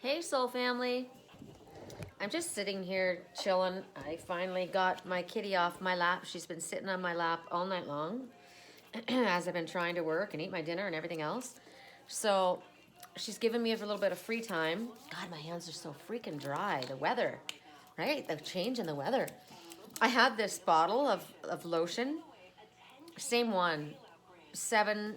Hey, soul family. I'm just sitting here chilling. I finally got my kitty off my lap. She's been sitting on my lap all night long as I've been trying to work and eat my dinner and everything else. So she's given me a little bit of free time. God, my hands are so freaking dry. The weather, right? The change in the weather. I had this bottle of lotion, same one, 7.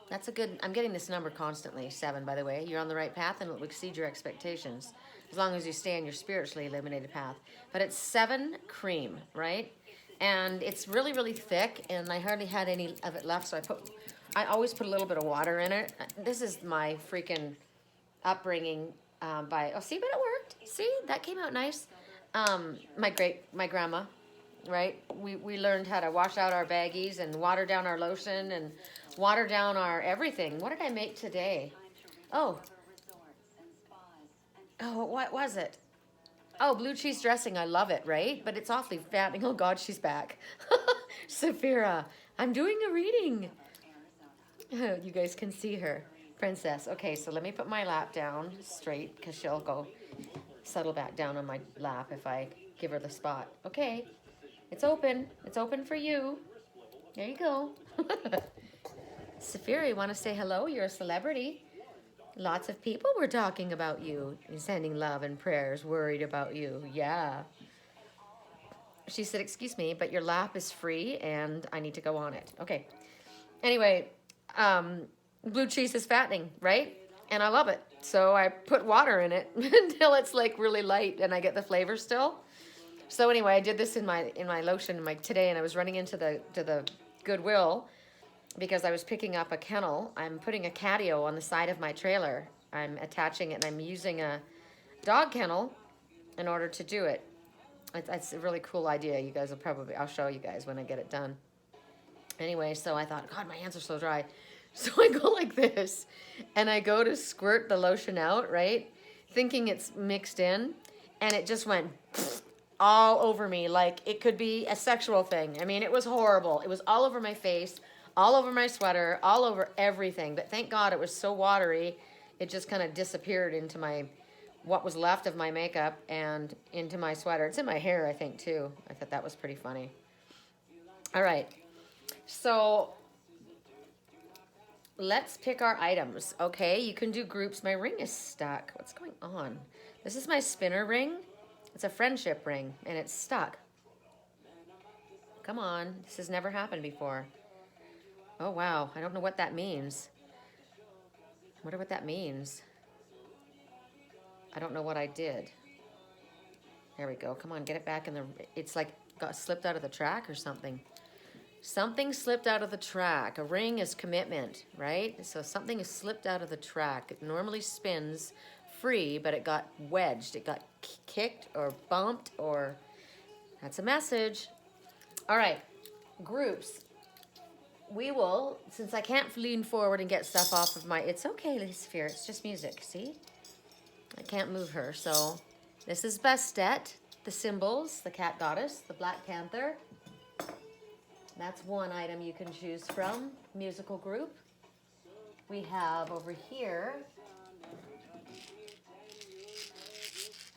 That's a good, I'm getting this number constantly, 7, by the way. You're on the right path and it will exceed your expectations as long as you stay on your spiritually illuminated path. But it's 7 cream, right? And it's really, really thick, and I hardly had any of it left, so I always put a little bit of water in it. This is my freaking upbringing see, but it worked. See, that came out nice. My grandma, right? We learned how to wash out our baggies and water down our lotion and water down our everything. What did I make today? Oh, what was it? Oh, blue cheese dressing. I love it, right? But it's awfully fattening. Oh God, she's back. Saphira, I'm doing a reading. You guys can see her. Princess. Okay, so let me put my lap down straight because she'll go settle back down on my lap if I give her the spot. Okay, it's open. It's open for you. There you go. Saphira, you want to say hello? You're a celebrity. Lots of people were talking about you and sending love and prayers, worried about you. Yeah. She said, excuse me, but your lap is free and I need to go on it. Okay. Anyway, blue cheese is fattening, right? And I love it. So I put water in it until it's like really light and I get the flavor still. So anyway, I did this in my lotion today, and I was running into the Goodwill because I was picking up a kennel. I'm putting a catio on the side of my trailer. I'm attaching it, and I'm using a dog kennel in order to do it. It's a really cool idea. You guys will probably, I'll show you guys when I get it done. Anyway, so I thought, God, my hands are so dry. So I go like this, and I go to squirt the lotion out, right? Thinking it's mixed in, and it just went all over me like it could be a sexual thing. I mean, it was horrible. It was all over my face, all over my sweater, all over everything. But thank God it was so watery, it just kind of disappeared into what was left of my makeup and into my sweater. It's in my hair, I think, too. I thought that was pretty funny. All right. So let's pick our items. Okay, you can do groups. My ring is stuck. What's going on? This is my spinner ring. It's a friendship ring, and it's stuck. Come on. This has never happened before. Oh, wow. I don't know what that means. I wonder what that means. I don't know what I did. There we go. Come on, get it back in the... It's like got slipped out of the track or something. Something slipped out of the track. A ring is commitment, right? So something is slipped out of the track. It normally spins free, but it got wedged. It got kicked or bumped, or that's a message. All right, groups. We will, since I can't lean forward and get stuff off of my, it's okay, Sphere, it's just music, see? I can't move her, so this is Bastet, the symbols, the cat goddess, the Black Panther. That's one item you can choose from, musical group. We have over here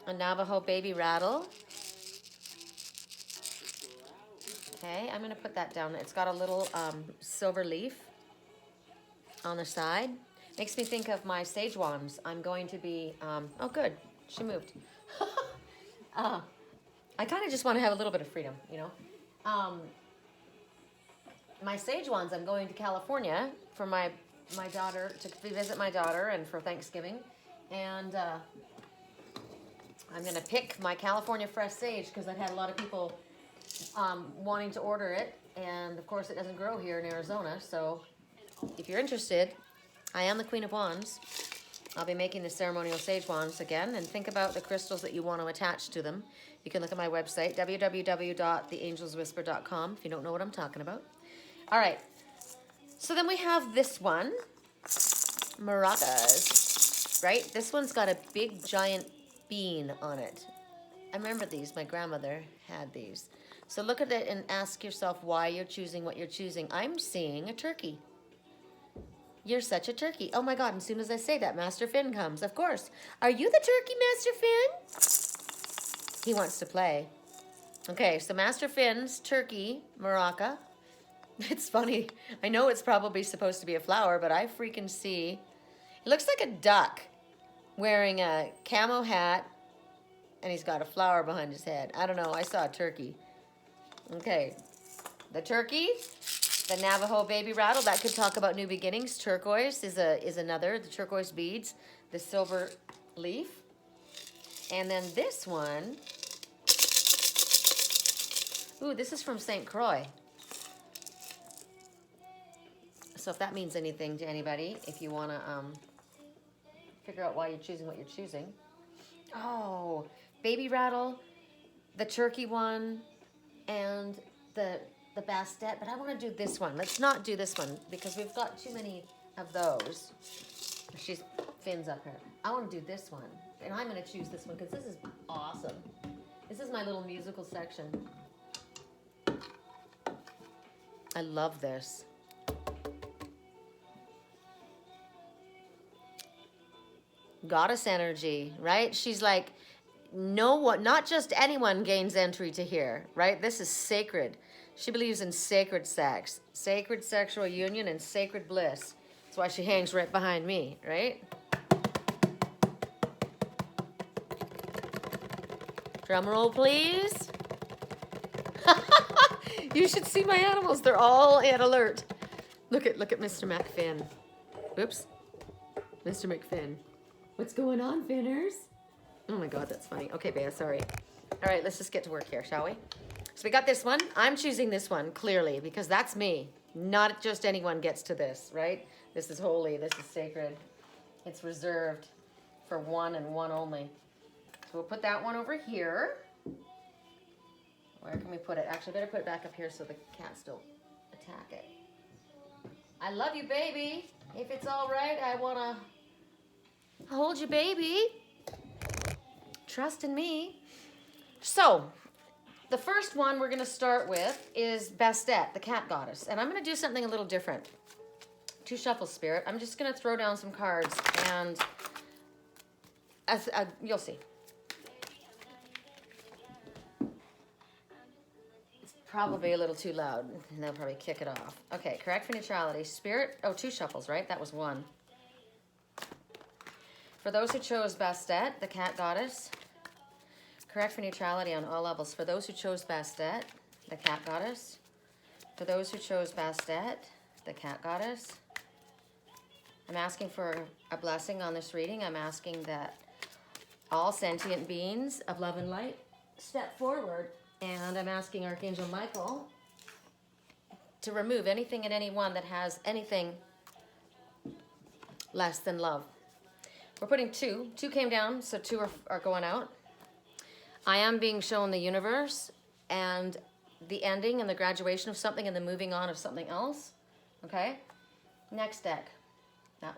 a Navajo baby rattle. Okay, I'm gonna put that down. It's got a little silver leaf on the side. Makes me think of my sage wands. I'm going to be, oh good, she moved. I kind of just want to have a little bit of freedom, you know. My sage wands, I'm going to California for my daughter, to visit my daughter and for Thanksgiving. And I'm going to pick my California fresh sage because I've had a lot of people wanting to order it. And of course it doesn't grow here in Arizona. So if you're interested, I am the Queen of Wands. I'll be making the ceremonial sage wands again, and think about the crystals that you want to attach to them. You can look at my website, www.theangelswhisper.com, if you don't know what I'm talking about. All right, so then we have this one, maracas, right? This one's got a big giant bean on it. I remember these, my grandmother had these. So look at it and ask yourself why you're choosing what you're choosing. I'm seeing a turkey. You're such a turkey. Oh my God, as soon as I say that, Master Finn comes. Of course. Are you the turkey, Master Finn? He wants to play. Okay, so Master Finn's turkey, maraca. It's funny. I know it's probably supposed to be a flower, but I freaking see. It looks like a duck wearing a camo hat, and he's got a flower behind his head. I don't know. I saw a turkey. Okay, the turkey, the Navajo baby rattle. That could talk about new beginnings. Turquoise is another. The turquoise beads, the silver leaf, and then this one. Ooh, this is from St. Croix. So if that means anything to anybody, if you want to figure out why you're choosing what you're choosing. Oh, baby rattle, the turkey one, and the bastet. But I want to do this one. Let's not do this one because we've got too many of those. She's Finn's up here. I want to do this one, and I'm going to choose this one because this is awesome. This is my little musical section. I love this. Goddess energy, right? She's like, no one, not just anyone gains entry to here, right? This is sacred. She believes in sacred sex, sacred sexual union, and sacred bliss. That's why she hangs right behind me, right? Drum roll, please. You should see my animals. They're all at alert. Look at Mr. McFinn. Oops. Mr. McFinn. What's going on, Finners? Oh my God, that's funny. Okay, Bea, sorry. All right, let's just get to work here, shall we? So we got this one. I'm choosing this one, clearly, because that's me. Not just anyone gets to this, right? This is holy. This is sacred. It's reserved for one and one only. So we'll put that one over here. Where can we put it? Actually, I better put it back up here so the cats don't attack it. I love you, baby. If it's all right, I want to hold you, baby. Trust in me. So, the first one we're going to start with is Bastet, the cat goddess. And I'm going to do something a little different. 2 shuffle, Spirit. I'm just going to throw down some cards and you'll see. It's probably a little too loud. And they'll probably kick it off. Okay, correct for neutrality. Spirit. Oh, 2 shuffles, right? That was 1. For those who chose Bastet, the cat goddess, correct for neutrality on all levels. For those who chose Bastet, the cat goddess. For those who chose Bastet, the cat goddess. I'm asking for a blessing on this reading. I'm asking that all sentient beings of love and light step forward. And I'm asking Archangel Michael to remove anything and anyone that has anything less than love. We're putting 2. 2 came down, so 2 are going out. I am being shown the universe and the ending and the graduation of something and the moving on of something else. Okay? Next deck. Now,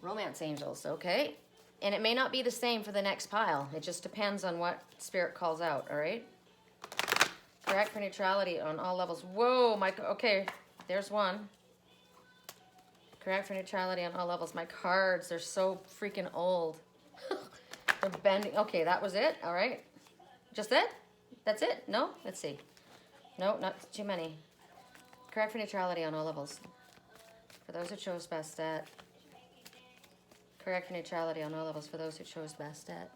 Romance Angels, okay? And it may not be the same for the next pile. It just depends on what Spirit calls out, all right? Correct for neutrality on all levels. Whoa, okay, there's 1. Correct for neutrality on all levels. My cards, they're so freaking old. They're bending. Okay, that was it. All right. Just it? That's it? No? Let's see. No, not too many. Correct for neutrality on all levels. For those who chose Bastet. Correct for neutrality on all levels. For those who chose Bastet.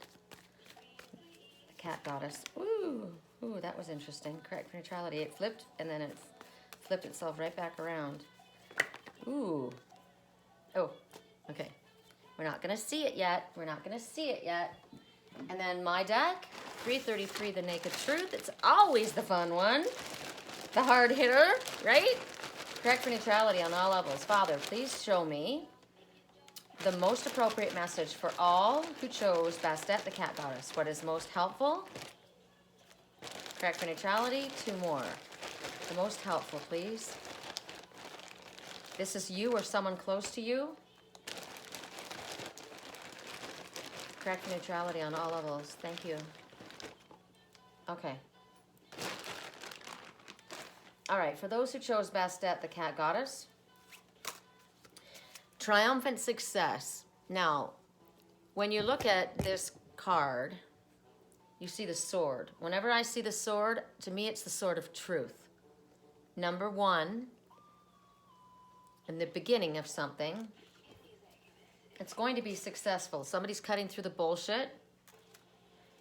The cat goddess. Ooh, that was interesting. Correct for neutrality. It flipped, and then it flipped itself right back around. Ooh. Oh, okay. We're not going to see it yet. We're not going to see it yet. And then my deck, 333, the Naked Truth. It's always the fun one. The hard hitter, right? Correct for neutrality on all levels. Father, please show me the most appropriate message for all who chose Bastet, the cat goddess. What is most helpful? Correct for neutrality, 2 more. The most helpful, please. This is you or someone close to you. Correct neutrality on all levels. Thank you. Okay. All right, for those who chose Bastet, the cat goddess, Triumphant success. Now, when you look at this card, you see the sword. Whenever I see the sword, to me it's the sword of truth. Number one, in the beginning of something, it's going to be successful. Somebody's cutting through the bullshit.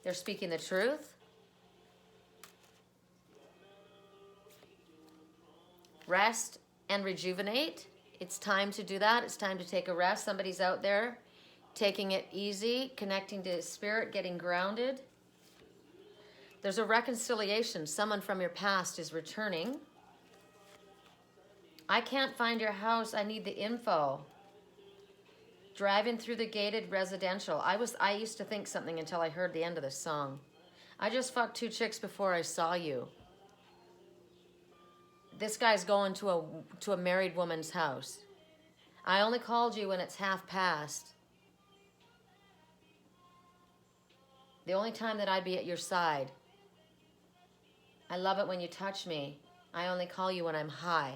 They're speaking the truth. Rest and rejuvenate. It's time to do that. It's time to take a rest. Somebody's out there taking it easy, connecting to spirit, getting grounded. There's a reconciliation. Someone from your past is returning. I can't find your house. I need the info. Driving through the gated residential. I used to think something until I heard the end of this song. I just fucked 2 chicks before I saw you. This guy's going to a married woman's house. I only called you when it's half past. The only time that I'd be at your side. I love it when you touch me. I only call you when I'm high.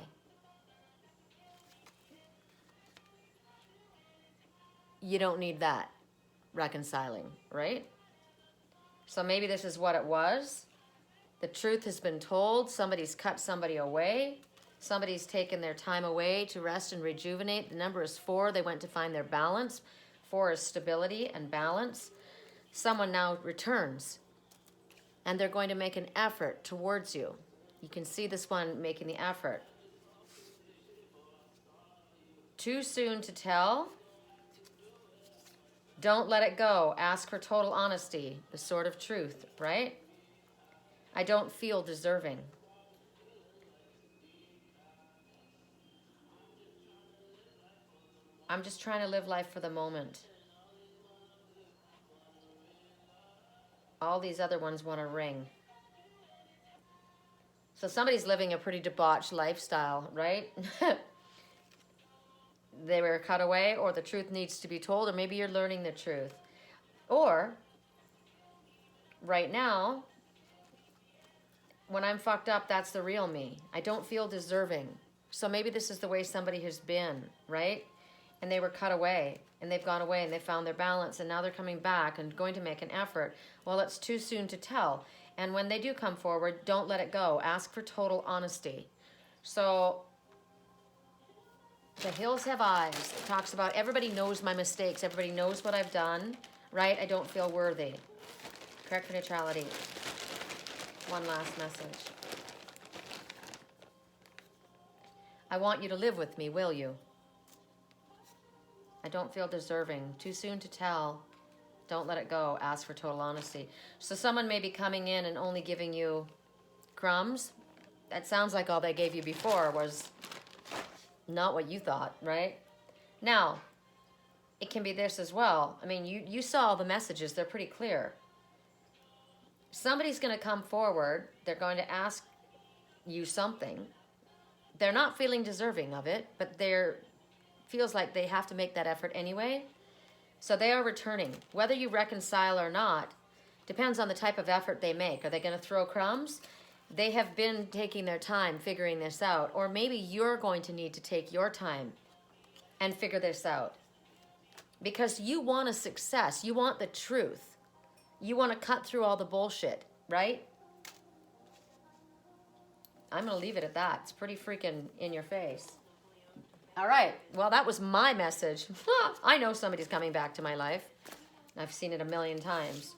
You don't need that reconciling, right? So maybe this is what it was. The truth has been told. Somebody's cut somebody away. Somebody's taken their time away to rest and rejuvenate. The number is 4. They went to find their balance. 4 is stability and balance. Someone now returns, and they're going to make an effort towards you. You can see this one making the effort. Too soon to tell. Don't let it go. Ask for total honesty. The sword of truth, right? I don't feel deserving. I'm just trying to live life for the moment. All these other ones want a ring. So somebody's living a pretty debauched lifestyle, right? They were cut away, or the truth needs to be told, or maybe you're learning the truth. Or, right now, when I'm fucked up, that's the real me. I don't feel deserving. So maybe this is the way somebody has been, right? And they were cut away, and they've gone away, and they found their balance, and now they're coming back and going to make an effort. Well, it's too soon to tell. And when they do come forward, don't let it go. Ask for total honesty. So the hills have eyes. It talks about everybody knows my mistakes. Everybody knows what I've done, right? I don't feel worthy. Correct for neutrality. One last message. I want you to live with me, will you? I don't feel deserving. Too soon to tell. Don't let it go. Ask for total honesty. So someone may be coming in and only giving you crumbs. That sounds like all they gave you before was not what you thought, right? Now, it can be this as well. I mean, you saw the messages. They're pretty clear. Somebody's going to come forward. They're going to ask you something. They're not feeling deserving of it, but they're feels like they have to make that effort anyway. So they are returning. Whether you reconcile or not depends on the type of effort they make. Are they going to throw crumbs? They have been taking their time figuring this out. Or maybe you're going to need to take your time and figure this out. Because you want a success. You want the truth. You want to cut through all the bullshit, right? I'm going to leave it at that. It's pretty freaking in your face. All right. Well, that was my message. I know somebody's coming back to my life. I've seen it a million times.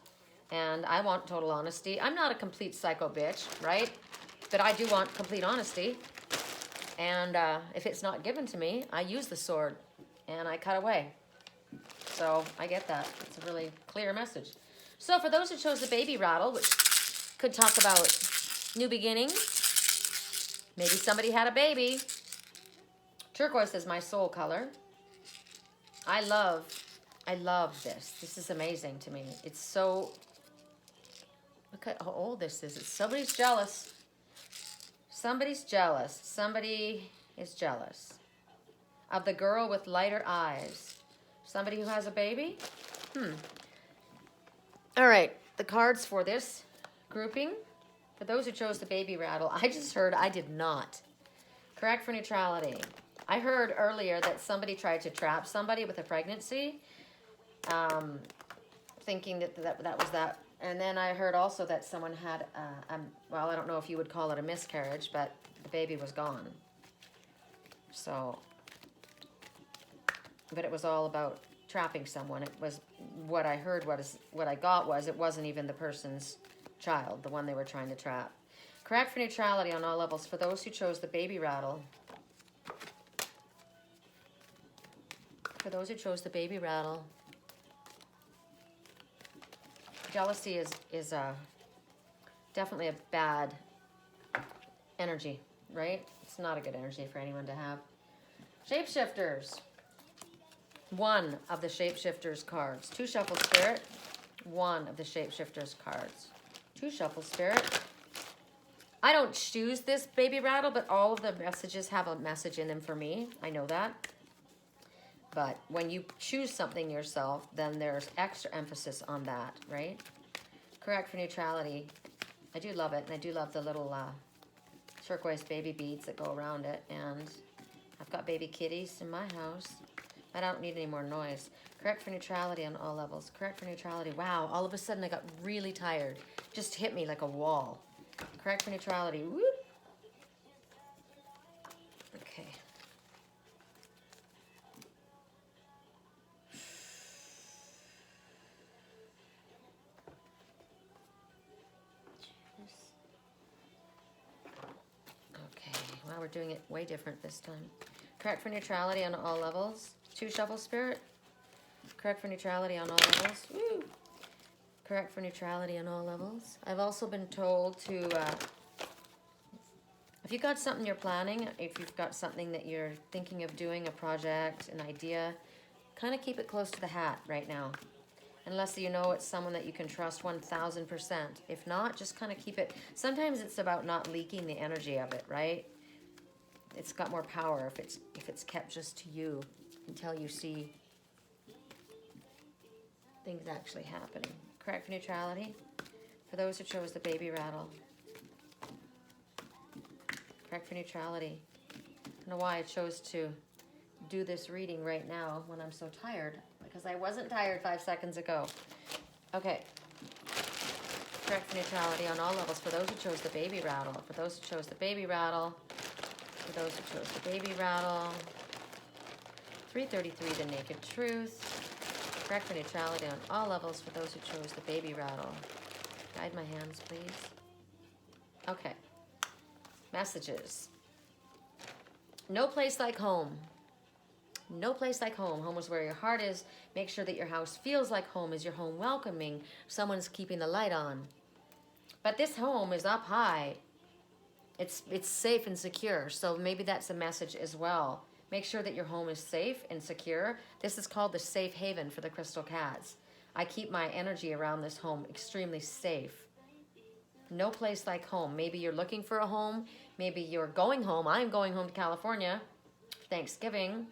And I want total honesty. I'm not a complete psycho bitch, right? But I do want complete honesty. And if it's not given to me, I use the sword and I cut away. So I get that. It's a really clear message. So for those who chose the baby rattle, which could talk about new beginnings, maybe somebody had a baby. Turquoise is my soul color. I love this. This is amazing to me. It's so, look at how old this is. Somebody's jealous. Somebody's jealous. Somebody is jealous of the girl with lighter eyes. Somebody who has a baby? All right, the cards for this grouping. For those who chose the baby rattle, I just heard I did not. Correct for neutrality. I heard earlier that somebody tried to trap somebody with a pregnancy, thinking that was that. And then I heard also that someone had, well, I don't know if you would call it a miscarriage, but the baby was gone. So, but it was all about trapping someone. It was what I heard. What I got was it wasn't even the person's child, the one they were trying to trap. Correct for neutrality on all levels. For those who chose the baby rattle. For those who chose the baby rattle. Jealousy is definitely a bad energy, right? It's not a good energy for anyone to have. Shapeshifters. One of the Shapeshifters cards. 2 shuffle spirit. One of the Shapeshifters cards. 2 shuffle spirit. I don't choose this baby rattle, but all of the messages have a message in them for me. I know that. But when you choose something yourself, then there's extra emphasis on that, right? Correct for neutrality. I do love it, and I do love the little turquoise baby beads that go around it. And I've got baby kitties in my house. I don't need any more noise. Correct for neutrality on all levels. Correct for neutrality. Wow, all of a sudden I got really tired. Just hit me like a wall. Correct for neutrality. Whoop. Okay. Okay, wow, we're doing it way different this time. Correct for neutrality on all levels. 2 shuffle spirit. Correct for neutrality on all levels. Woo. Correct for neutrality on all levels. I've also been told to, if you've got something you're planning, if you've got something that you're thinking of doing, a project, an idea, kind of keep it close to the hat right now. Unless you know it's someone that you can trust 1000%. If not, just kind of keep it. Sometimes it's about not leaking the energy of it, right? It's got more power if it's kept just to you until you see things actually happening. Correct for neutrality. For those who chose the baby rattle. Correct for neutrality. I don't know why I chose to do this reading right now when I'm so tired. Because I wasn't tired 5 seconds ago. Okay. Correct for neutrality on all levels. For those who chose the baby rattle. For those who chose the baby rattle. For those who chose the baby rattle. 333, the naked truth. Correct for neutrality on all levels for those who chose the baby rattle. Guide my hands, please. Okay. Messages. No place like home. No place like home. Home is where your heart is. Make sure that your house feels like home. Is your home welcoming? Someone's keeping the light on. But this home is up high. It's safe and secure. So maybe that's a message as well. Make sure that your home is safe and secure. This is called the safe haven for the crystal cats. I keep my energy around this home extremely safe. No place like home. Maybe you're looking for a home. Maybe you're going home. I'm going home to California for Thanksgiving.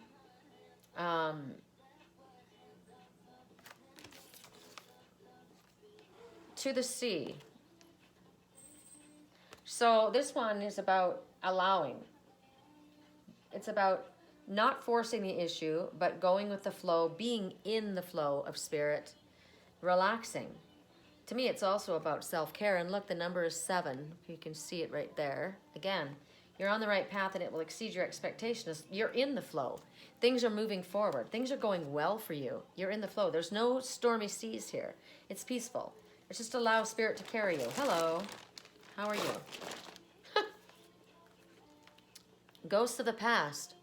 To the sea. So this one is about allowing. It's about not forcing the issue, but going with the flow, being in the flow of spirit, relaxing. To me, it's also about self-care. And look, the number is 7. You can see it right there. Again, you're on the right path and it will exceed your expectations. You're in the flow. Things are moving forward. Things are going well for you. You're in the flow. There's no stormy seas here. It's peaceful. It's just allow spirit to carry you. Hello. How are you? Ghosts of the past.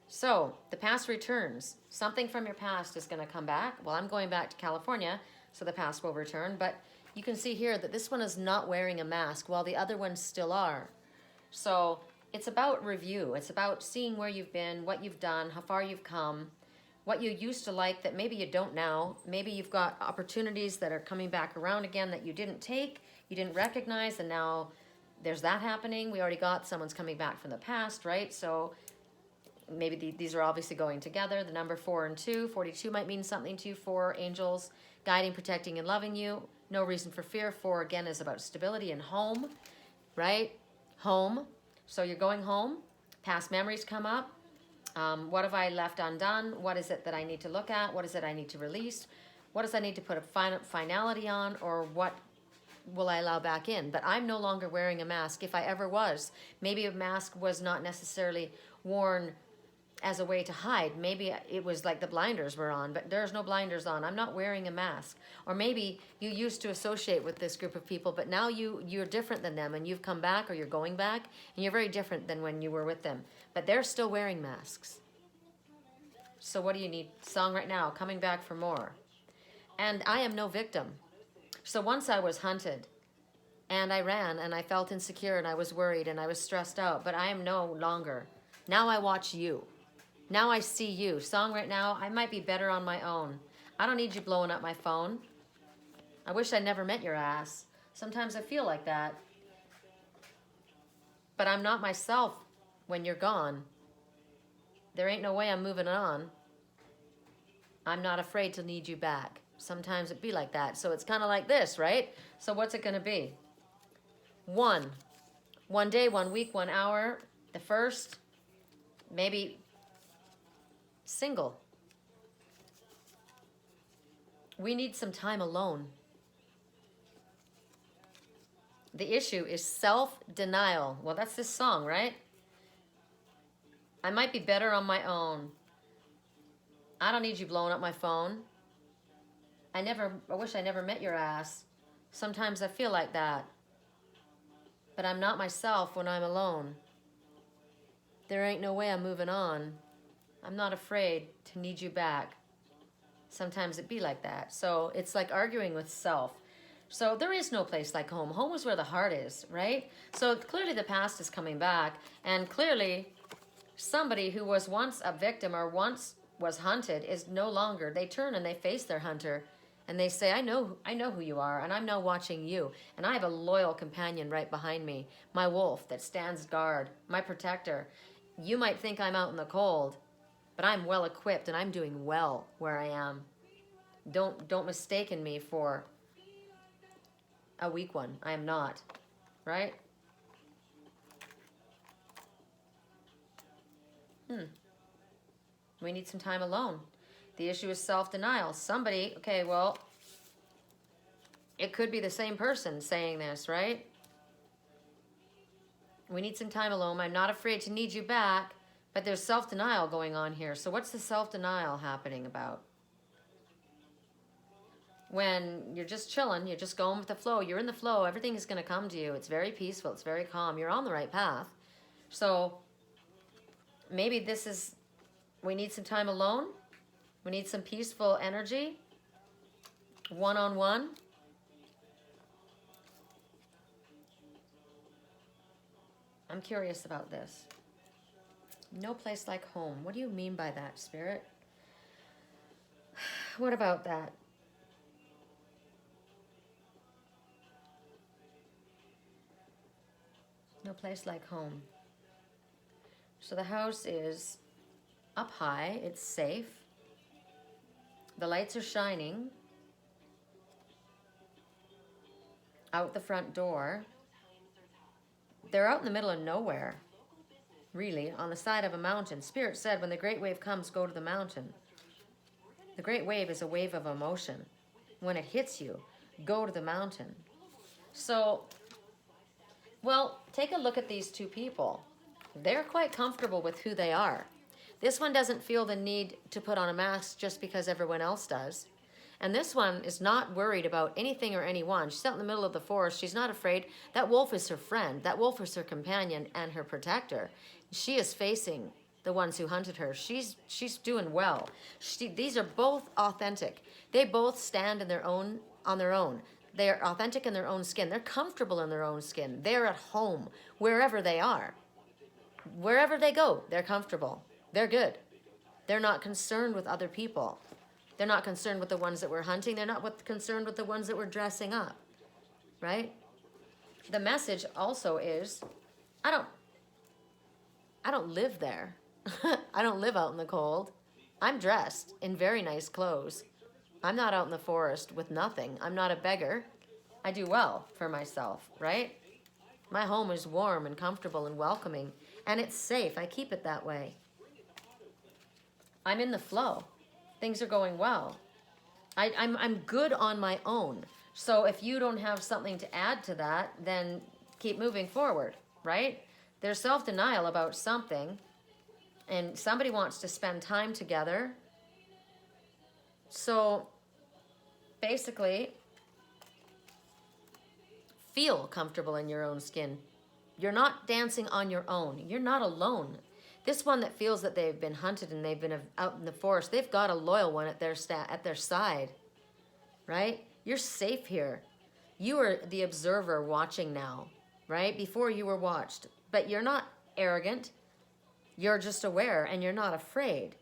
So, the past returns. Something from your past is going to come back. Well, I'm going back to California, so the past will return. But you can see here that this one is not wearing a mask, while the other ones still are. So, it's about review. It's about seeing where you've been, what you've done, how far you've come, what you used to like that maybe you don't now. Maybe you've got opportunities that are coming back around again that you didn't take, you didn't recognize, and now there's that happening. We already got someone's coming back from the past, right? So maybe these are obviously going together. The number 4 and 2. 42 might mean something to you. 4, angels, guiding, protecting, and loving you. No reason for fear. 4, again, is about stability and home, right? Home. So you're going home. Past memories come up. What have I left undone? What is it that I need to look at? What is it I need to release? What does I need to put a finality on? Or what will I allow back in? But I'm no longer wearing a mask. If I ever was, maybe a mask was not necessarily worn as a way to hide. Maybe it was like the blinders were on, but there's no blinders on. I'm not wearing a mask. Or maybe you used to associate with this group of people, but now you're different than them, and you've come back, or you're going back, and you're very different than when you were with them. But they're still wearing masks. So what do you need? Song right now, coming back for more. And I am no victim. So once I was hunted, and I ran, and I felt insecure, and I was worried, and I was stressed out, but I am no longer. Now I watch you. Now I see you. Song right now, I might be better on my own. I don't need you blowing up my phone. I wish I never met your ass. Sometimes I feel like that. But I'm not myself when you're gone. There ain't no way I'm moving on. I'm not afraid to need you back. Sometimes it be like that. So it's kind of like this, right? So what's it going to be? One day, 1 week, 1 hour. The first, maybe single. We need some time alone. The issue is self-denial. Well, that's this song, right? I might be better on my own. I don't need you blowing up my phone. I wish I never met your ass. Sometimes I feel like that. But I'm not myself when I'm alone. There ain't no way I'm moving on. I'm not afraid to need you back. Sometimes it be like that. So it's like arguing with self. So there is no place like home. Home is where the heart is, right? So clearly the past is coming back. And clearly somebody who was once a victim or once was hunted is no longer. They turn and they face their hunter. And they say, I know who you are, and I'm now watching you. And I have a loyal companion right behind me. My wolf that stands guard. My protector. You might think I'm out in the cold, but I'm well equipped and I'm doing well where I am. Don't mistaken me for a weak one. I am not. Right? We need some time alone. The issue is self-denial. Somebody, okay, well, it could be the same person saying this, right? We need some time alone. I'm not afraid to need you back. But there's self-denial going on here. So what's the self-denial happening about? When you're just chilling, you're just going with the flow. You're in the flow. Everything is going to come to you. It's very peaceful. It's very calm. You're on the right path. So maybe this is, we need some time alone. We need some peaceful energy. One-on-one. I'm curious about this. No place like home. What do you mean by that, Spirit? What about that? No place like home. So the house is up high. It's safe. The lights are shining out the front door. They're out in the middle of nowhere. Really, on the side of a mountain. Spirit said, when the great wave comes, go to the mountain. The great wave is a wave of emotion. When it hits you, go to the mountain. So, well, take a look at these two people. They're quite comfortable with who they are. This one doesn't feel the need to put on a mask just because everyone else does. And this one is not worried about anything or anyone. She's out in the middle of the forest. She's not afraid. That wolf is her friend. That wolf is her companion and her protector. She is facing the ones who hunted her. She's doing well. These are both authentic. They both stand on their own. They are authentic in their own skin. They're comfortable in their own skin. They're at home wherever they are. Wherever they go, they're comfortable. They're good. They're not concerned with other people. They're not concerned with the ones that we're hunting. They're not concerned with the ones that we're dressing up, right? The message also is, I don't live there. I don't live out in the cold. I'm dressed in very nice clothes. I'm not out in the forest with nothing. I'm not a beggar. I do well for myself, right? My home is warm and comfortable and welcoming, and it's safe. I keep it that way. I'm in the flow. Things are going well. I'm good on my own. So if you don't have something to add to that, then keep moving forward, right? There's self-denial about something, and somebody wants to spend time together. So basically, feel comfortable in your own skin. You're not dancing on your own. You're not alone. This one that feels that they've been hunted and they've been out in the forest, they've got a loyal one at their side, right? You're safe here. You are the observer watching now, right? Before you were watched. But you're not arrogant. You're just aware and you're not afraid.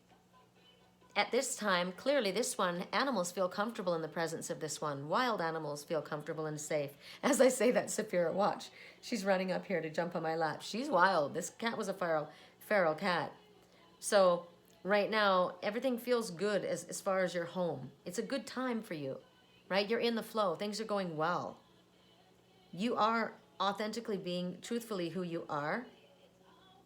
At this time, clearly this one, animals feel comfortable in the presence of this one. Wild animals feel comfortable and safe. As I say that, Saphira, watch. She's running up here to jump on my lap. She's wild. This cat was a feral cat. So right now, everything feels good as far as your home. It's a good time for you, right? You're in the flow. Things are going well. You are authentically being truthfully who you are.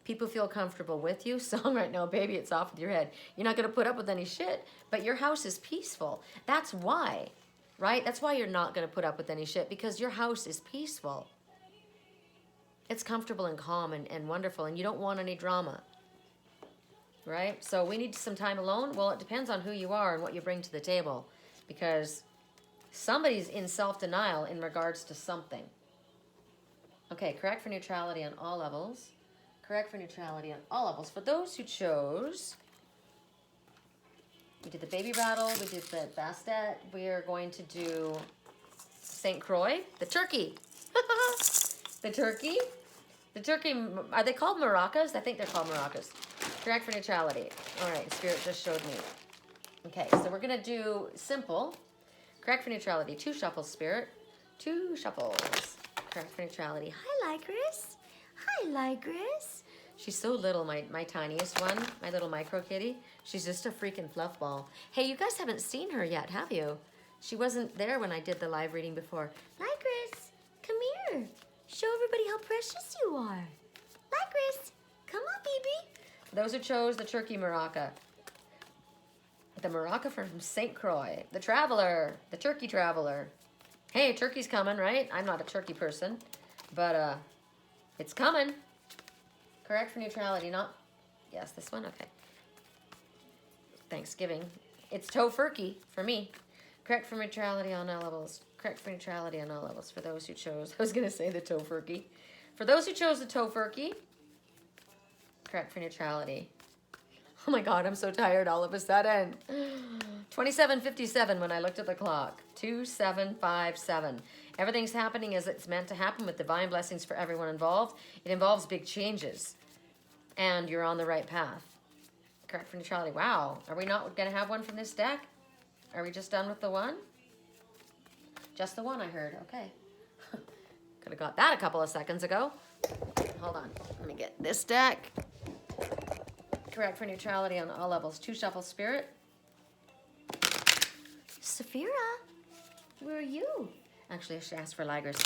People feel comfortable with you. Song right now, baby, it's off with your head. You're not going to put up with any shit, but your house is peaceful. That's why, right? That's why you're not going to put up with any shit, because your house is peaceful. It's comfortable and calm and wonderful, and you don't want any drama, right? So we need some time alone. Well, it depends on who you are and what you bring to the table, because somebody's in self-denial in regards to something. Okay, correct for neutrality on all levels. Correct for neutrality on all levels. For those who chose, we did the baby rattle, we did the bastet. We are going to do St. Croix, the turkey. The turkey. The turkey, are they called maracas? I think they're called maracas. Correct for neutrality. All right, Spirit just showed me. Okay, so we're going to do simple. Correct for neutrality. 2 shuffles, Spirit. 2 shuffles. Correct for neutrality. Hi, Lycris. Hi, Lycris. She's so little, my tiniest one, my little micro kitty. She's just a freaking fluff ball. Hey, you guys haven't seen her yet, have you? She wasn't there when I did the live reading before. Lycris, come here. Show everybody how precious you are. Lycris, come on, baby. Those who chose the turkey maraca. The maraca from St. Croix. The traveler, the turkey traveler. Hey, turkey's coming, right? I'm not a turkey person, but it's coming. Correct for neutrality, not... Yes, this one? Okay. Thanksgiving. It's tofurkey for me. Correct for neutrality on all levels. Correct for neutrality on all levels. For those who chose... I was going to say the tofurkey. For those who chose the tofurkey, correct for neutrality. Oh my God, I'm so tired all of a sudden. 27:57 when I looked at the clock. 2757. Everything's happening as it's meant to happen with divine blessings for everyone involved. It involves big changes. And you're on the right path. Correct for neutrality. Wow. Are we not going to have one from this deck? Are we just done with the one? Just the one, I heard. Okay. Could have got that a couple of seconds ago. Hold on. Let me get this deck. Correct for neutrality on all levels. 2 shuffle, Spirit. Saphira, where are you? Actually, I should ask for Lycris.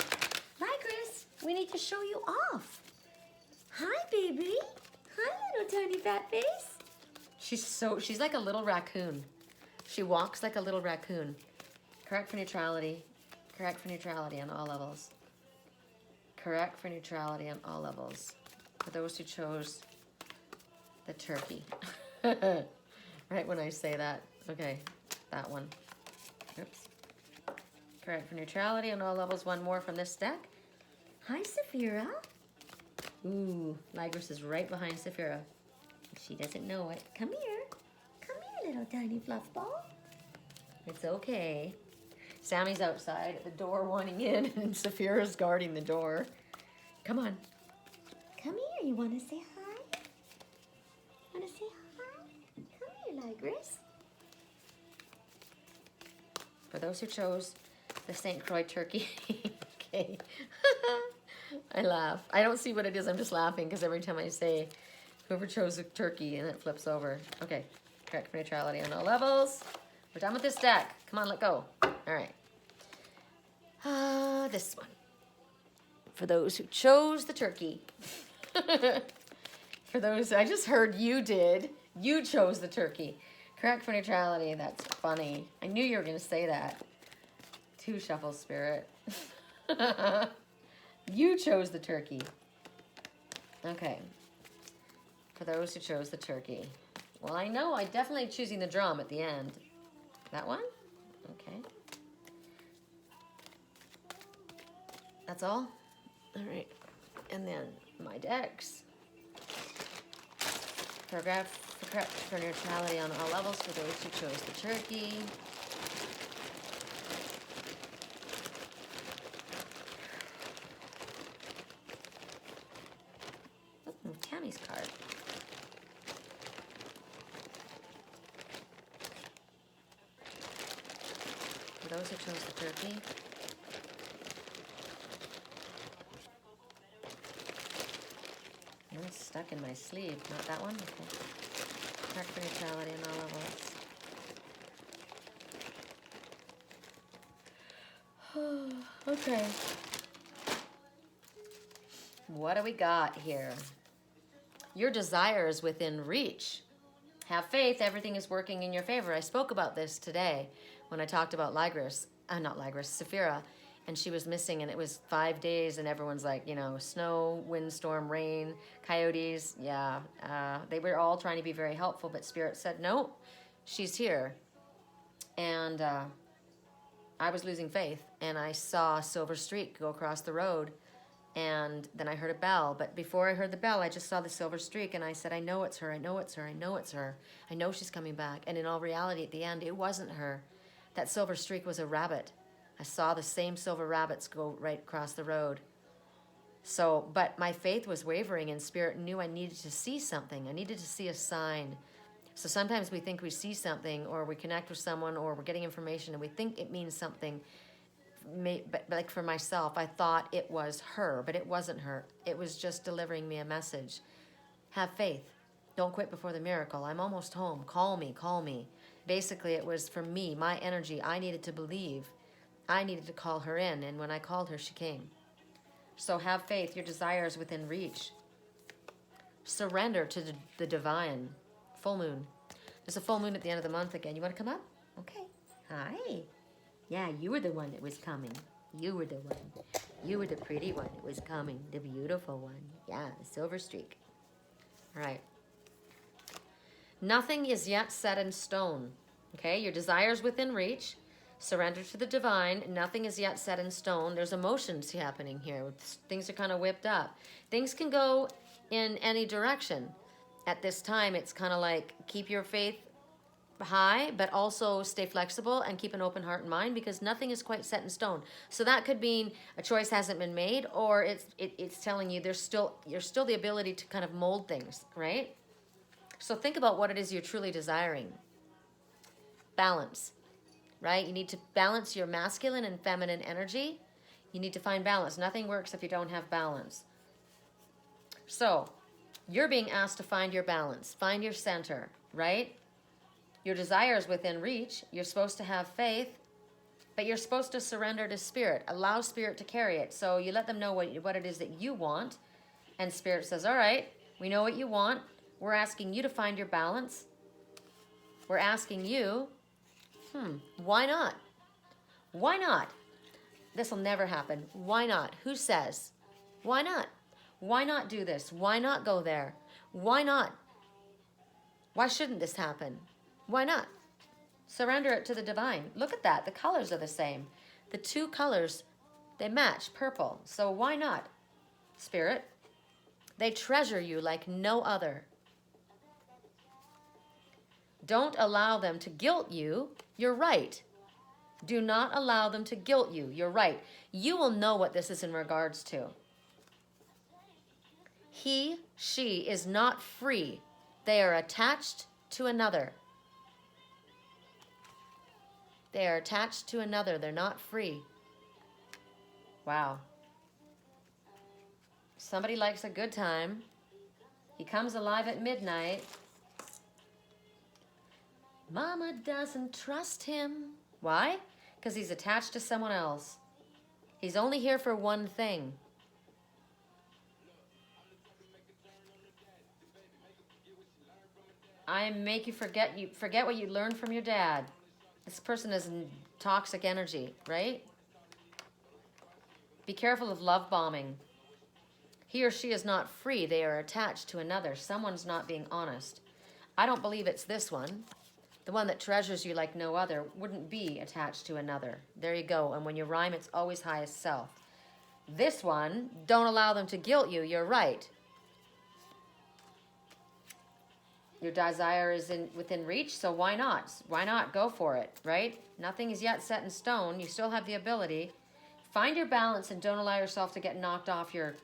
Lycris, we need to show you off. Hi, baby. Hi, little tiny fat face. She's like a little raccoon. She walks like a little raccoon. Correct for neutrality. Correct for neutrality on all levels. Correct for neutrality on all levels. For those who chose the turkey. Right when I say that. Okay, that one. Oops. Correct for neutrality on all levels. One more from this deck. Hi, Saphira. Ooh, Lycris is right behind Saphira. She doesn't know it. Come here. Come here, little tiny fluff ball. It's okay. Sammy's outside at the door wanting in, and Saphira's guarding the door. Come on. Come here. You want to say hi? Want to say hi? Come here, Lycris. For those who chose the St. Croix turkey. Okay. I laugh. I don't see what it is. I'm just laughing because every time I say whoever chose a turkey and it flips over. Okay. Correct for neutrality on all levels. We're done with this deck. Come on, let go. All right. This one. For those who chose the turkey. For those, I just heard you did. You chose the turkey. Correct for neutrality. That's funny. I knew you were going to say that. 2 shuffles, Spirit. You chose the turkey. Okay. For those who chose the turkey. Well, I know I definitely choosing the drum at the end. That one? Okay. That's all? All right. And then my decks. Paragraph for neutrality on all levels for those who chose the turkey. Oh, Tammy's card. For those who chose the turkey. One's stuck in my sleeve. Not that one? Okay. Correct for neutrality on all levels. Okay. What do we got here? Your desire is within reach. Have faith, everything is working in your favor. I spoke about this today when I talked about Saphira, and she was missing, and it was 5 days, and everyone's like, you know, snow, windstorm, rain, coyotes. Yeah, they were all trying to be very helpful, but Spirit said, no, she's here. And I was losing faith, and I saw a silver streak go across the road, and then I heard a bell. But before I heard the bell, I just saw the silver streak, and I said, I know it's her, I know it's her, I know it's her. I know she's coming back. And in all reality, at the end, it wasn't her. That silver streak was a rabbit. I saw the same silver rabbits go right across the road. So, but my faith was wavering, and Spirit knew I needed to see something. I needed to see a sign. So sometimes we think we see something, or we connect with someone, or we're getting information, and we think it means something. But like for myself, I thought it was her, but it wasn't her. It was just delivering me a message. Have faith. Don't quit before the miracle. I'm almost home. Call me, call me. Basically, it was for me, my energy. I needed to believe. I needed to call her in, and when I called her, she came. So have faith. Your desire is within reach. Surrender to the divine. Full moon. There's a full moon at the end of the month again. You want to come up? Okay. Hi. Yeah, you were the one that was coming. You were the one. You were the pretty one that was coming. The beautiful one. Yeah, the silver streak. All right. Nothing is yet set in stone. Okay, your desire is within reach. Surrender to the divine. Nothing is yet set in stone. There's emotions happening here. Things are kind of whipped up. Things can go in any direction. At this time, it's kind of like keep your faith high, but also stay flexible and keep an open heart and mind, because nothing is quite set in stone. So that could mean a choice hasn't been made, or it's telling you there's still the ability to kind of mold things, right? So think about what it is you're truly desiring. Balance, right? You need to balance your masculine and feminine energy. You need to find balance. Nothing works if you don't have balance. So you're being asked to find your balance, find your center, right? Your desire is within reach. You're supposed to have faith, but you're supposed to surrender to Spirit. Allow Spirit to carry it. So you let them know what it is that you want, and Spirit says, all right, we know what you want. We're asking you to find your balance. We're asking you, why not? Why not? This will never happen. Why not? Who says? Why not? Why not do this? Why not go there? Why not? Why shouldn't this happen? Why not? Surrender it to the divine. Look at that. The colors are the same. The 2 colors, they match, purple. So why not? Spirit, they treasure you like no other. Don't allow them to guilt you. You're right. Do not allow them to guilt you. You're right. You will know what this is in regards to. He, she is not free. They are attached to another. They are attached to another. They're not free. Wow. Somebody likes a good time. He comes alive at midnight. Mama doesn't trust him. Why? Because he's attached to someone else. He's only here for one thing. I make you forget what you learned from your dad. This person is toxic energy, right? Be careful of love bombing. He or she is not free. They are attached to another. Someone's not being honest. I don't believe it's this one. The one that treasures you like no other wouldn't be attached to another. There you go. And when you rhyme, it's always highest self. This one, don't allow them to guilt you. You're right. Your desire is within reach, so why not? Why not go for it, right? Nothing is yet set in stone. You still have the ability. Find your balance and don't allow yourself to get knocked off your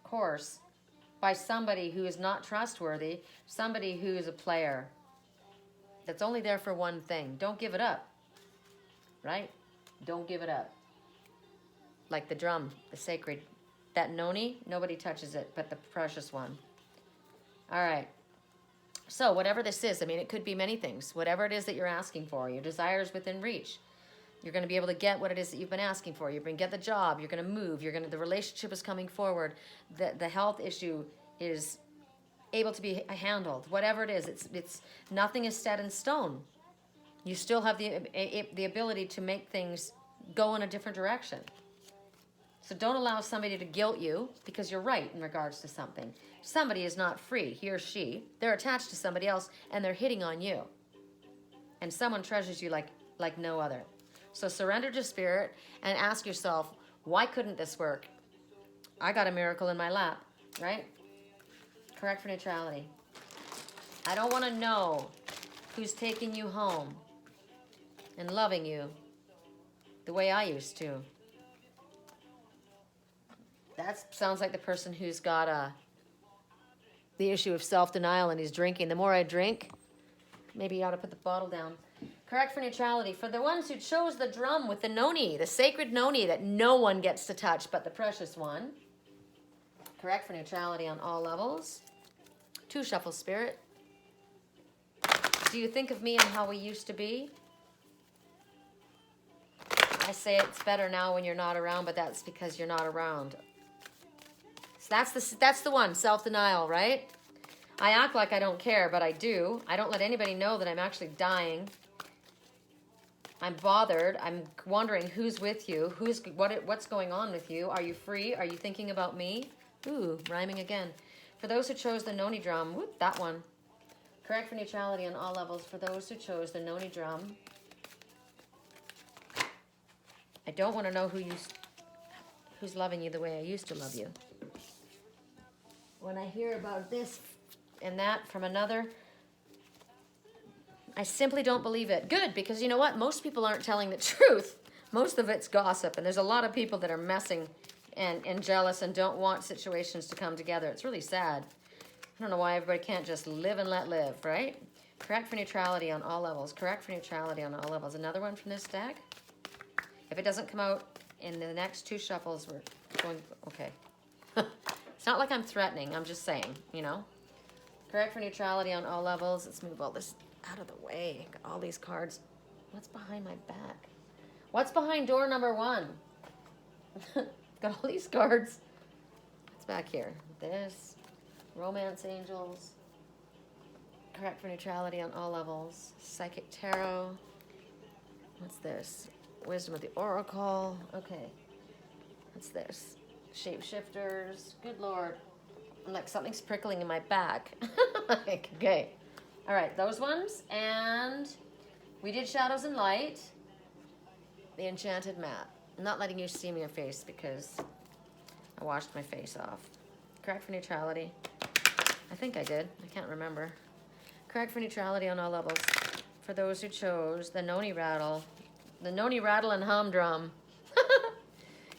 course by somebody who is not trustworthy, somebody who is a player that's only there for one thing. Don't give it up, right? Don't give it up. Like the drum, the sacred, that noni, nobody touches it but the precious one. All right. So whatever this is, I mean, it could be many things. Whatever it is that you're asking for, your desire is within reach. You're going to be able to get what it is that you've been asking for. You're going to get the job. You're going to move. The relationship is coming forward. The health issue is able to be handled. Whatever it is, it's nothing is set in stone. You still have the ability to make things go in a different direction. So don't allow somebody to guilt you because you're right in regards to something. Somebody is not free, he or she. They're attached to somebody else and they're hitting on you. And someone treasures you like no other. So surrender to spirit and ask yourself, why couldn't this work? I got a miracle in my lap, right? Correct for neutrality. I don't want to know who's taking you home and loving you the way I used to. That sounds like the person who's got the issue of self-denial and he's drinking. The more I drink, maybe you ought to put the bottle down. Correct for neutrality. For the ones who chose the drum with the noni, the sacred noni that no one gets to touch but the precious one. Correct for neutrality on all levels. 2 shuffle spirit. Do you think of me and how we used to be? I say it's better now when you're not around, but that's because you're not around. So that's the one, self-denial, right? I act like I don't care, but I do. I don't let anybody know that I'm actually dying. I'm bothered. I'm wondering who's with you, what's going on with you. Are you free? Are you thinking about me? Ooh, rhyming again. For those who chose the noni drum, whoop, that one. Correct for neutrality on all levels. For those who chose the noni drum, I don't want to know who's loving you the way I used to love you. When I hear about this and that from another, I simply don't believe it. Good, because you know what? Most people aren't telling the truth. Most of it's gossip, and there's a lot of people that are messing and jealous and don't want situations to come together. It's really sad. I don't know why everybody can't just live and let live, right? Correct for neutrality on all levels. Correct for neutrality on all levels. Another one from this deck. If it doesn't come out in the next 2 shuffles, we're going, okay. It's not like I'm threatening, I'm just saying, you know. Correct for neutrality on all levels. Let's move all this out of the way. Got all these cards. What's behind my back? What's behind door number 1? Got all these cards. What's back here? This. Romance angels. Correct for neutrality on all levels. Psychic tarot. What's this? Wisdom of the oracle. Okay. What's this? Shapeshifters. Good Lord. I'm like, something's prickling in my back. Like, okay. All right, those ones. And we did Shadows and Light. The Enchanted Map. I'm not letting you see me your face because I washed my face off. Correct for neutrality. I think I did. I can't remember. Correct for neutrality on all levels. For those who chose the noni rattle. The noni rattle and humdrum.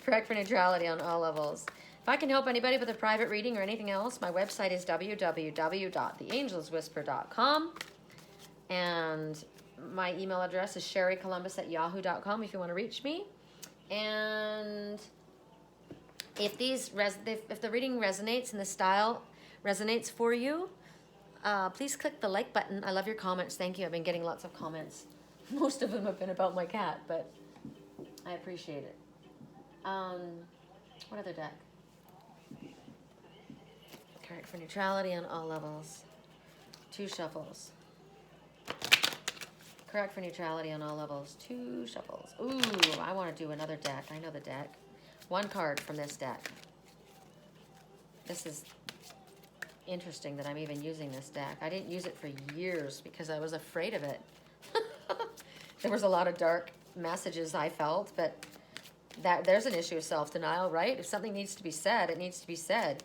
Correct for neutrality on all levels. If I can help anybody with a private reading or anything else, my website is www.theangelswhisper.com. And my email address is sherrycolumbus@yahoo.com if you want to reach me. And if the reading resonates and the style resonates for you, please click the like button. I love your comments. Thank you. I've been getting lots of comments. Most of them have been about my cat, but I appreciate it. What other deck? Correct for neutrality on all levels. 2 shuffles. Correct for neutrality on all levels. 2 shuffles. Ooh, I want to do another deck. I know the deck. 1 card from this deck. This is interesting that I'm even using this deck. I didn't use it for years because I was afraid of it. There was a lot of dark messages I felt, but there's an issue of self-denial, right? If something needs to be said, it needs to be said.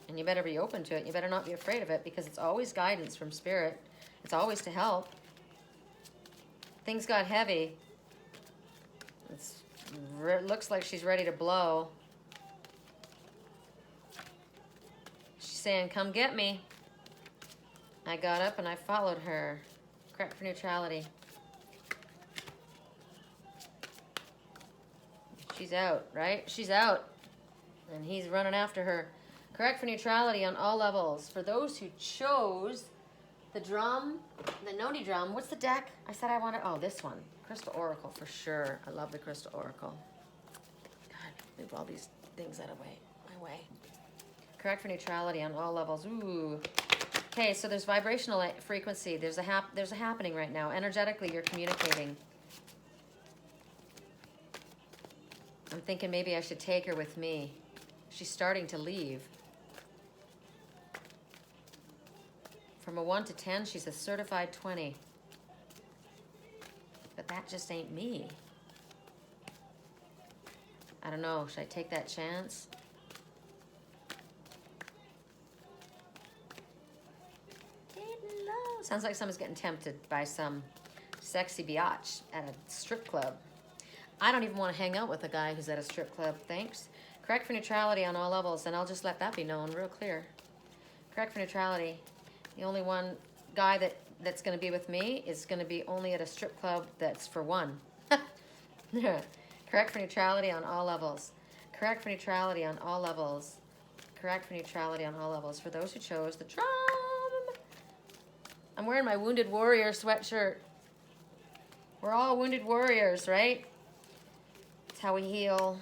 And you better be open to it. You better not be afraid of it because it's always guidance from spirit. It's always to help. Things got heavy. It looks like she's ready to blow. She's saying, come get me. I got up and I followed her. Correct for neutrality. She's out, right? She's out. And he's running after her. Correct for neutrality on all levels. For those who chose the drum, the Noni drum. What's the deck? I said I wanted, oh, this one. Crystal Oracle for sure. I love the Crystal Oracle. God, move all these things out of my way. Correct for neutrality on all levels. Ooh. Okay, so there's vibrational frequency. There's a happening right now. Energetically, you're communicating. I'm thinking maybe I should take her with me. She's starting to leave. From a 1 to 10, she's a certified 20. But that just ain't me. I don't know. Should I take that chance? Getting low. Sounds like someone's getting tempted by some sexy biatch at a strip club. I don't even want to hang out with a guy who's at a strip club. Thanks. Correct for neutrality on all levels, and I'll just let that be known real clear. Correct for neutrality. The only one guy that's going to be with me is going to be only at a strip club that's for one. Correct for neutrality on all levels. Correct for neutrality on all levels. Correct for neutrality on all levels. For those who chose the drum. I'm wearing my Wounded Warrior sweatshirt. We're all wounded warriors, right? It's how we heal.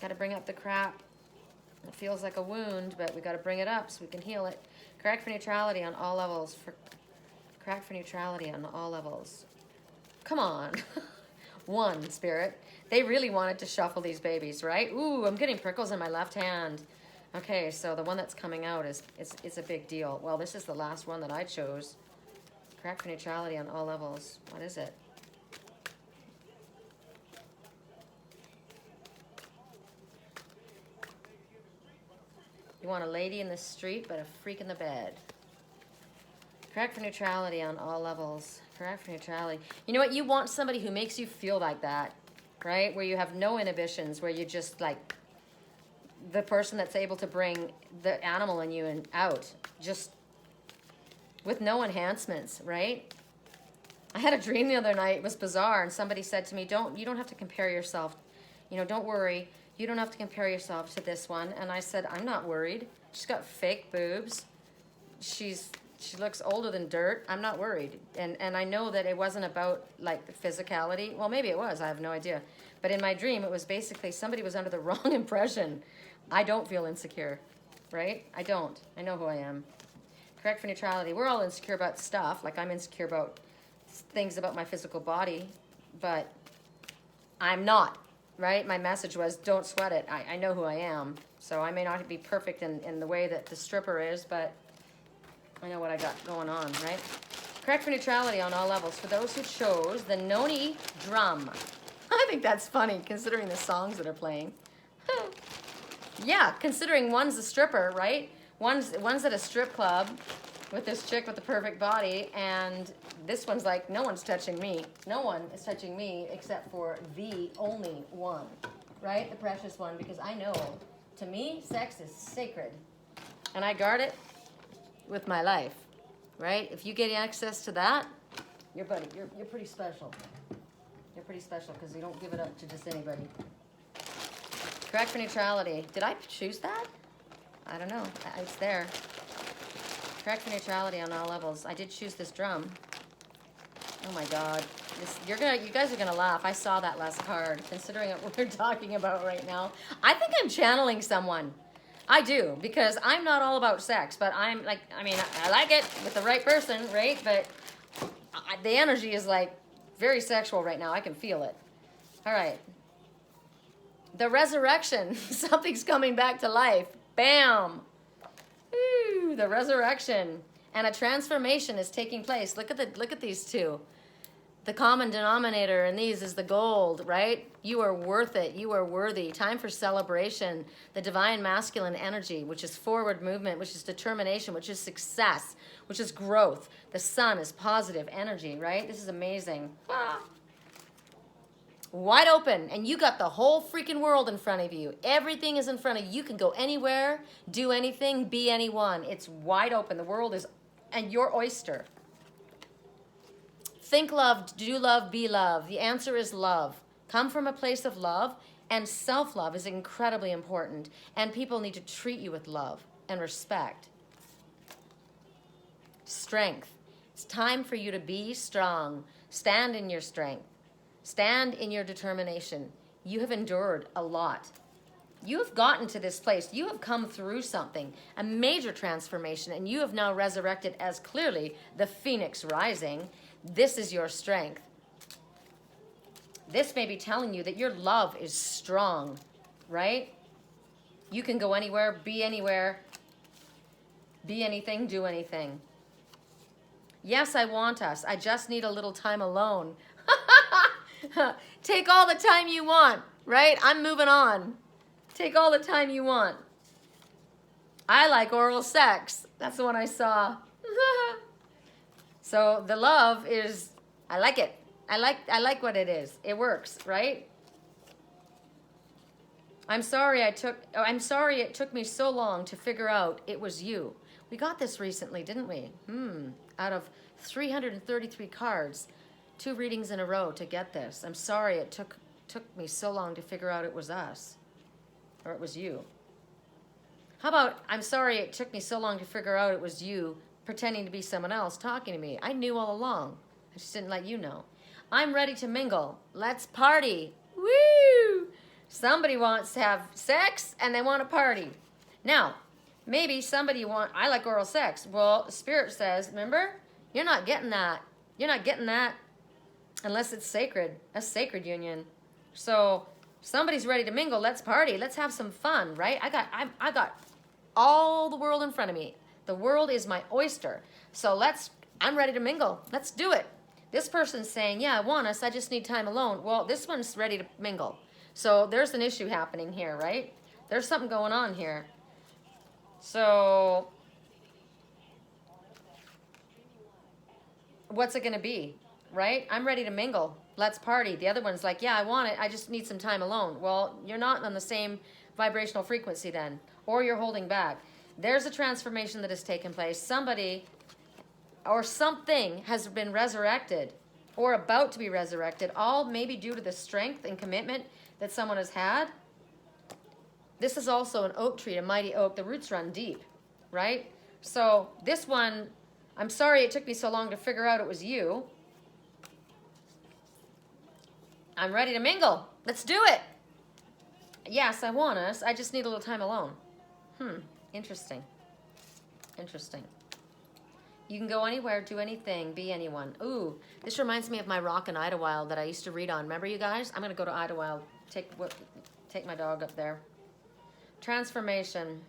Got to bring up the crap. It feels like a wound, but we got to bring it up so we can heal it. Correct for neutrality on all levels. Correct for neutrality on all levels. Come on. 1, Spirit. They really wanted to shuffle these babies, right? Ooh, I'm getting prickles in my left hand. Okay, so the one that's coming out is a big deal. Well, this is the last one that I chose. Correct for neutrality on all levels. What is it? You want a lady in the street, but a freak in the bed. Correct for neutrality on all levels. Correct for neutrality. You know what? You want somebody who makes you feel like that, right? Where you have no inhibitions, where you just like the person that's able to bring the animal in you and out, just with no enhancements, right? I had a dream the other night. It was bizarre, and somebody said to me, you don't have to compare yourself. You know, don't worry. You don't have to compare yourself to this one. And I said, I'm not worried. She's got fake boobs. She looks older than dirt. I'm not worried. And I know that it wasn't about like the physicality. Well, maybe it was. I have no idea. But in my dream, it was basically somebody was under the wrong impression. I don't feel insecure, right? I don't. I know who I am. Correct for neutrality. We're all insecure about stuff. Like I'm insecure about things about my physical body, but I'm not. Right? My message was, don't sweat it. I know who I am. So I may not be perfect in the way that the stripper is, but I know what I got going on, right? Correct for neutrality on all levels. For those who chose the Noni drum. I think that's funny, considering the songs that are playing. Yeah, considering one's a stripper, right? One's at a strip club with this chick with the perfect body, and this one's like, no one's touching me. No one is touching me except for the only one, right? The precious one, because I know, to me, sex is sacred, and I guard it with my life, right? If you get access to that, you're pretty special. You're pretty special because you don't give it up to just anybody. Correct for neutrality. Did I choose that? I don't know. It's there. Correct for neutrality on all levels. I did choose this drum. Oh my God. You guys are gonna laugh. I saw that last card, considering what we're talking about right now. I think I'm channeling someone. I do, because I'm not all about sex, but I'm like, I mean, I like it with the right person, right? But the energy is like very sexual right now. I can feel it. All right. The resurrection. Something's coming back to life. Bam. Ooh, the resurrection. And a transformation is taking place. Look at these two. The common denominator in these is the gold, right? You are worth it. You are worthy. Time for celebration. The divine masculine energy, which is forward movement, which is determination, which is success, which is growth. The sun is positive energy, right? This is amazing. Ah. Wide open, and you got the whole freaking world in front of you. Everything is in front of you. You can go anywhere, do anything, be anyone. It's wide open. The world is, and your oyster. Think love, do love, be love. The answer is love. Come from a place of love, and self-love is incredibly important. And people need to treat you with love and respect. Strength. It's time for you to be strong. Stand in your strength. Stand in your determination. You have endured a lot. You have gotten to this place. You have come through something, a major transformation, and you have now resurrected as clearly the phoenix rising. This is your strength. This may be telling you that your love is strong, right? You can go anywhere, be anything, do anything. Yes, I want us. I just need a little time alone. Take all the time you want, right? I'm moving on. Take all the time you want. I like oral sex. That's the one I saw. So the love is, I like it. I like what it is. It works, right? I'm sorry it took me so long to figure out it was you. We got this recently, didn't we? Out of 333 cards, 2 readings in a row to get this. I'm sorry it took me so long to figure out it was us, or it was you. How about, I'm sorry it took me so long to figure out it was you pretending to be someone else talking to me. I knew all along. I just didn't let you know. I'm ready to mingle. Let's party. Woo! Somebody wants to have sex and they want to party. Now, maybe I like oral sex. Well, Spirit says, remember, you're not getting that. You're not getting that unless it's sacred, a sacred union. So somebody's ready to mingle. Let's party. Let's have some fun, right? I got all the world in front of me. The world is my oyster. So I'm ready to mingle. Let's do it. This person's saying, yeah, I want us. I just need time alone. Well, this one's ready to mingle. So there's an issue happening here, right? There's something going on here. So what's it going to be, right? I'm ready to mingle. Let's party. The other one's like, yeah, I want it. I just need some time alone. Well, you're not on the same vibrational frequency then, or you're holding back. There's a transformation that has taken place. Somebody or something has been resurrected or about to be resurrected, all maybe due to the strength and commitment that someone has had. This is also an oak tree, a mighty oak. The roots run deep, right? So this one, I'm sorry it took me so long to figure out it was you. I'm ready to mingle. Let's do it. Yes, I want us. I just need a little time alone. Interesting. Interesting. You can go anywhere, do anything, be anyone. Ooh, this reminds me of my rock in Idlewild that I used to read on. Remember, you guys? I'm going to go to Idlewild. Take my dog up there. Transformation.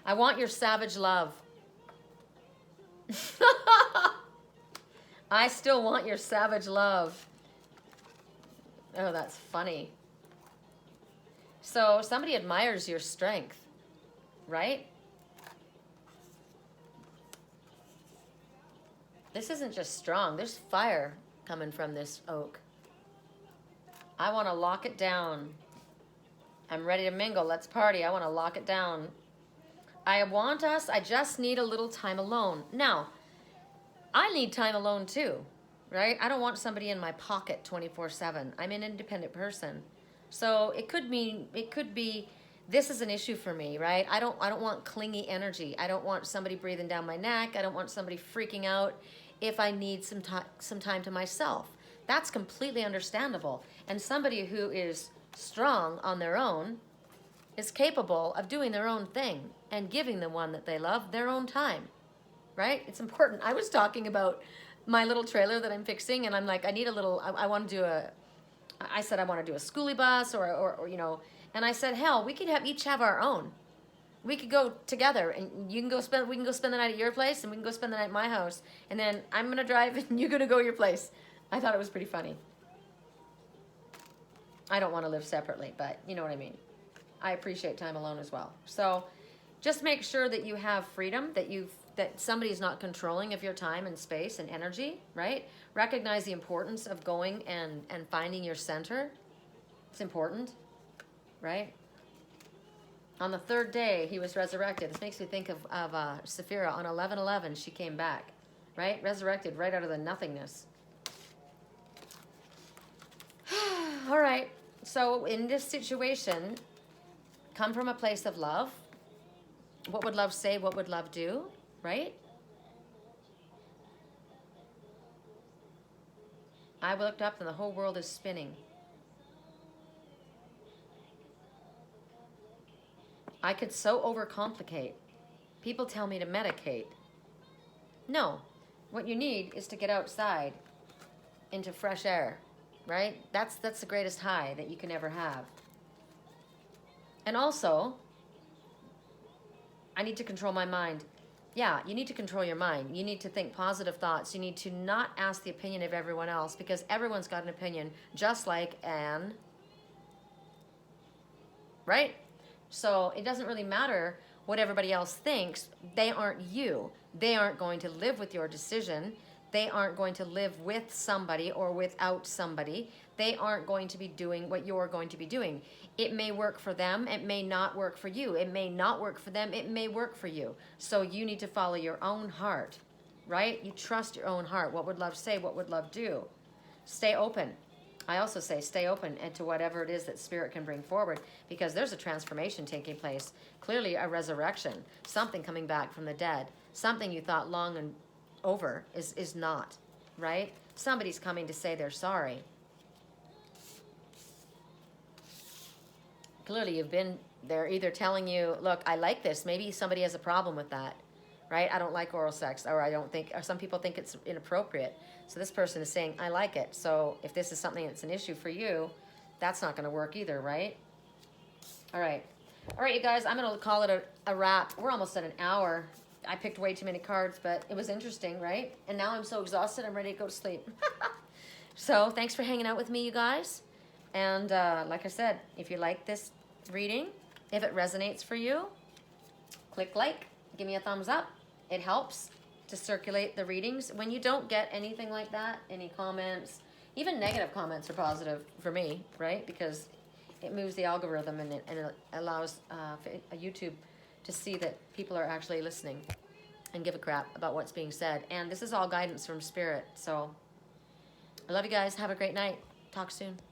I want your savage love. I still want your savage love. Oh, that's funny. So somebody admires your strength, right? This isn't just strong. There's fire coming from this oak. I want to lock it down. I'm ready to mingle. Let's party. I want to lock it down. I want us. I just need a little time alone. Now, I need time alone too, right? I don't want somebody in my pocket 24/7. I'm an independent person. So it could be this is an issue for me, right? I don't want clingy energy. I don't want somebody breathing down my neck. I don't want somebody freaking out if I need some time to myself. That's completely understandable. And somebody who is strong on their own, is capable of doing their own thing and giving the one that they love their own time, right? It's important. I was talking about my little trailer that I'm fixing, and I'm like, I need a little, I want to do I said I want to do a schoolie bus or you know, and I said, hell, we could each have our own. We could go together, and we can go spend the night at your place, and we can go spend the night at my house, and then I'm going to drive, and you're going to go your place. I thought it was pretty funny. I don't want to live separately, but you know what I mean. I appreciate time alone as well. So just make sure that you have freedom, that somebody's not controlling of your time and space and energy, right? Recognize the importance of going and finding your center. It's important, right? On the third day, he was resurrected. This makes me think of Sapphira. On 11/11, she came back, right? Resurrected right out of the nothingness. All right. So in this situation, come from a place of love. What would love say? What would love do? Right? I looked up and the whole world is spinning. I could so overcomplicate. People tell me to medicate. No. What you need is to get outside into fresh air, right? That's the greatest high that you can ever have. And also, I need to control my mind. Yeah, you need to control your mind. You need to think positive thoughts. You need to not ask the opinion of everyone else, because everyone's got an opinion, just like Anne. Right? So it doesn't really matter what everybody else thinks. They aren't you. They aren't going to live with your decision. They aren't going to live with somebody or without somebody. They aren't going to be doing what you're going to be doing. It may work for them. It may not work for you. It may not work for them. It may work for you. So you need to follow your own heart, right? You trust your own heart. What would love say? What would love do? Stay open. I also say stay open to whatever it is that spirit can bring forward, because there's a transformation taking place. Clearly a resurrection, something coming back from the dead, something you thought long and over is not, right? Somebody's coming to say they're sorry. Clearly they're either telling you, look, I like this. Maybe somebody has a problem with that, right? I don't like oral sex, or some people think it's inappropriate. So this person is saying, I like it. So if this is something that's an issue for you, that's not going to work either, right? All right. All right, you guys, I'm going to call it a wrap. We're almost at an hour. I picked way too many cards, but it was interesting, right? And now I'm so exhausted, I'm ready to go to sleep. So thanks for hanging out with me, you guys. And like I said, if you like this reading, if it resonates for you, click like, give me a thumbs up. It helps to circulate the readings. When you don't get anything like that, any comments, even negative comments are positive for me, right? Because it moves the algorithm, and it allows YouTube to see that people are actually listening and give a crap about what's being said. And this is all guidance from spirit. So I love you guys. Have a great night. Talk soon.